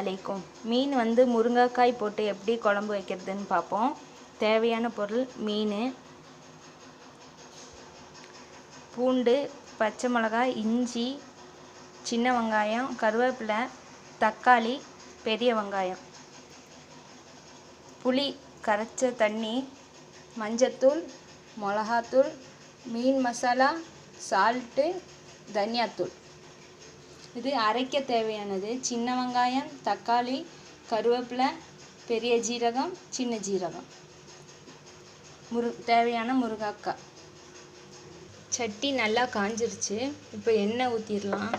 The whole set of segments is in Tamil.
அலைக்கும். மீன் முருங்கைக்காய் போட்டு எப்படி குழம்பு வைக்கிறதுன்னு பார்ப்போம். தேவையான பொருள்: மீன், பூண்டு, பச்சை மிளகாய், இஞ்சி, சின்ன வெங்காயம், கருவேப்பிலை, தக்காளி, பெரிய வெங்காயம், புளி கரைச்ச தண்ணி, மஞ்சத்தூள், மிளகாத்தூள், மீன் மசாலா, சால்ட்டு, தனியாத்தூள். இது அரைக்க தேவையானது: சின்ன வெங்காயம், தக்காளி, கருவேப்பிலை, பெரிய ஜீரகம், சின்ன ஜீரகம். தேவையான முருங்கைக்காய். சட்டி நல்லா காஞ்சிருச்சு. இப்போ எண்ணெய் ஊற்றிடலாம்.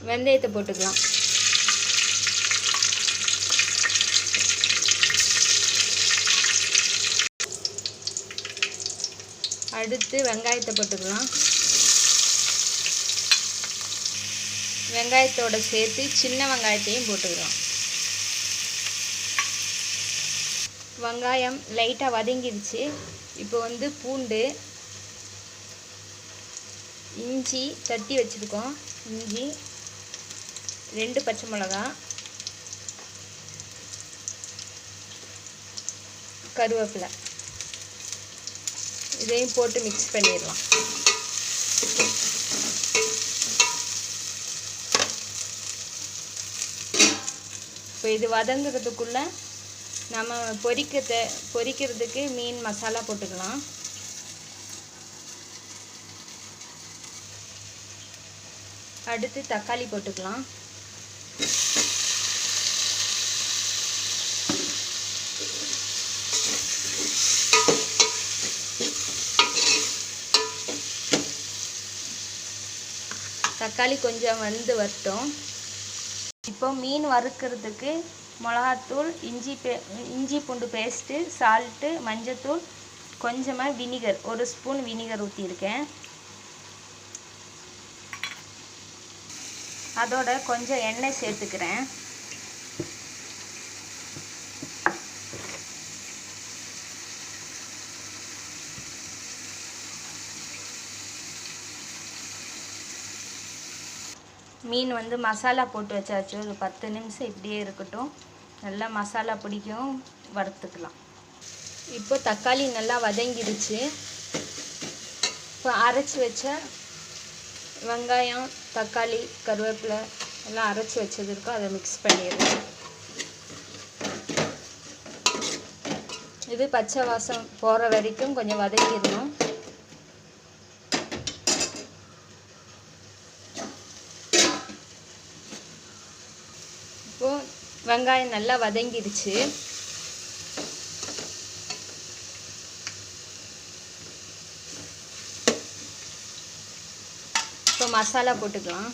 வெந்தயத்தை போட்டுக்கலாம். அடுத்து வெங்காயத்தை போட்டுக்கலாம். வெங்காயத்தோடு சேர்த்து சின்ன வெங்காயத்தையும் போட்டுக்கலாம். வெங்காயம் லைட்டாக வதங்கிடுச்சு. இப்போ பூண்டு, இஞ்சி தட்டி வச்சுருக்கோம். இஞ்சி, 2 பச்சை மிளகா, கருவேப்பிலை, இதையும் போட்டு மிக்ஸ் பண்ணிடலாம். இப்போ இது வதங்குறதுக்குள்ளே நம்ம பொரிக்கிறதுக்கு மீன் மசாலா போட்டுக்கலாம். அடுத்து தக்காளி போட்டுக்கலாம். தக்காளி கொஞ்சம் வரட்டும். இப்போ மீன் வறுக்கிறதுக்கு மிளகாத்தூள், இஞ்சி பூண்டு பேஸ்ட்டு, சால்ட்டு, மஞ்சத்தூள், கொஞ்சமாக வினிகர், 1 ஸ்பூன் வினிகர் ஊற்றியிருக்கேன். அதோட கொஞ்சம் எண்ணெய் சேர்த்துக்கிறேன். மீன் மசாலா போட்டு வச்சாச்சு. ஒரு 10 நிமிஷம் இப்படியே இருக்கட்டும். நல்லா மசாலா பிடிக்கும், வறுத்துக்கலாம். இப்போ தக்காளி நல்லா வதங்கிடுச்சு. இப்போ அரைச்சி வச்ச வெங்காயம், தக்காளி, கருவேப்பிலை எல்லாம் அரைச்சி வச்சது இருக்கும், அதை மிக்ஸ் பண்ணிடுறேன். இது பச்சை வாசம் போகிற வரைக்கும் கொஞ்சம் வதங்கிடணும். இப்போது வெங்காயம் நல்லா வதங்கிடுச்சு. இப்போ மசாலா போட்டுக்கலாம்.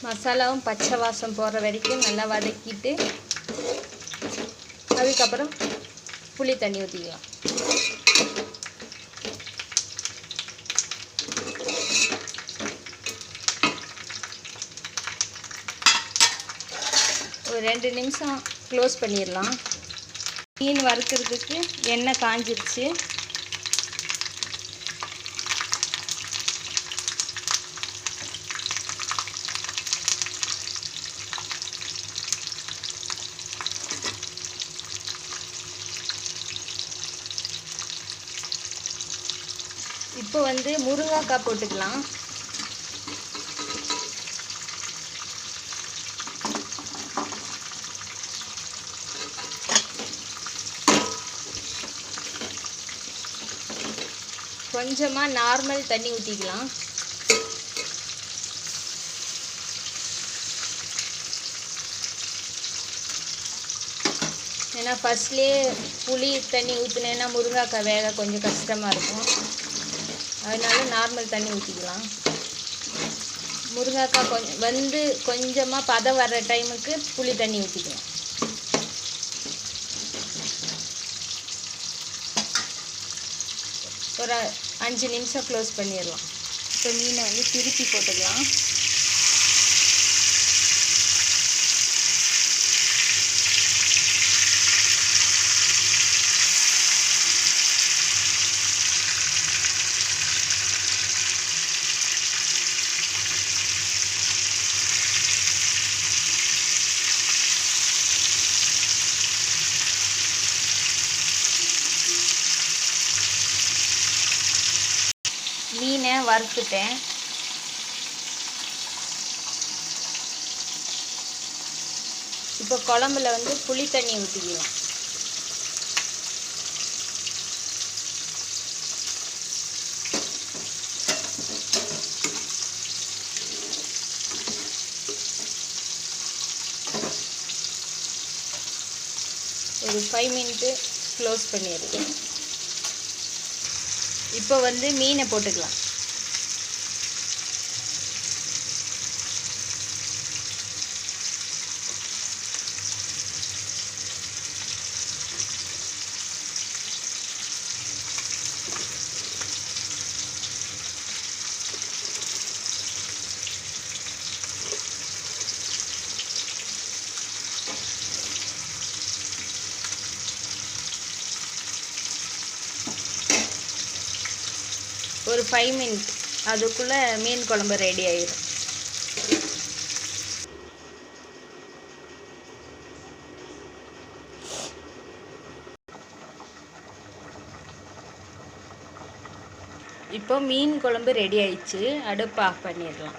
மசாலாவும் பச்சை வாசம் போகிற வரைக்கும் நல்லா வதக்கிட்டு அதுக்கப்புறம் புளி தண்ணி ஊற்றிக்கலாம். ஒரு 2 நிமிஷம் க்ளோஸ் பண்ணிடலாம். மீன் வறுக்கிறதுக்கு எண்ணெய் காஞ்சிருச்சு. இப்போ முருங்கைக்காய் போட்டுக்கலாம். கொஞ்சமாக நார்மல் தண்ணி ஊற்றிக்கலாம். ஏன்னா ஃபஸ்ட்லேயே புளி தண்ணி ஊற்றினேன்னா முருங்கைக்காய் வேக கொஞ்சம் கஷ்டமாக இருக்கும். அதனால நார்மல் தண்ணி ஊற்றிக்கலாம். முருங்கைக்காய் கொஞ்சமாக பதம் வர்ற டைமுக்கு புளி தண்ணி ஊற்றிக்கலாம். ஒரு 5 நிமிஷம் க்ளோஸ் பண்ணிடலாம். இப்போ மீனை திருப்பி போட்டுக்கலாம். வறுத்துட்டேன். இப்போ குழம்புல வந்து புளி தண்ணி ஊற்றிக்கலாம். ஒரு 5 மினிட்டு க்ளோஸ் பண்ணிடுறேன். இப்போ வந்து மீனை போட்டுக்கலாம். ஒரு 5 மினிட் அதுக்குள்ளே மீன் குழம்பு ரெடி ஆயிடும். இப்போ மீன் குழம்பு ரெடி ஆயிடுச்சு. அடுப்பு ஆஃப் பண்ணிடலாம்.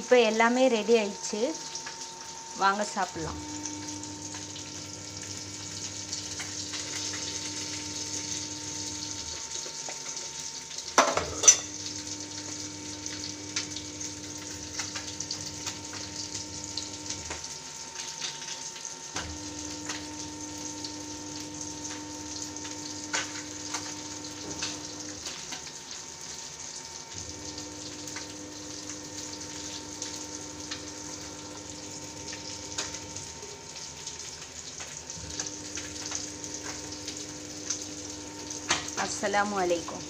இப்போ எல்லாமே ரெடி ஆயிடுச்சு. வாங்க சாப்பிட்லாம். अस्सलामु अलैकुम.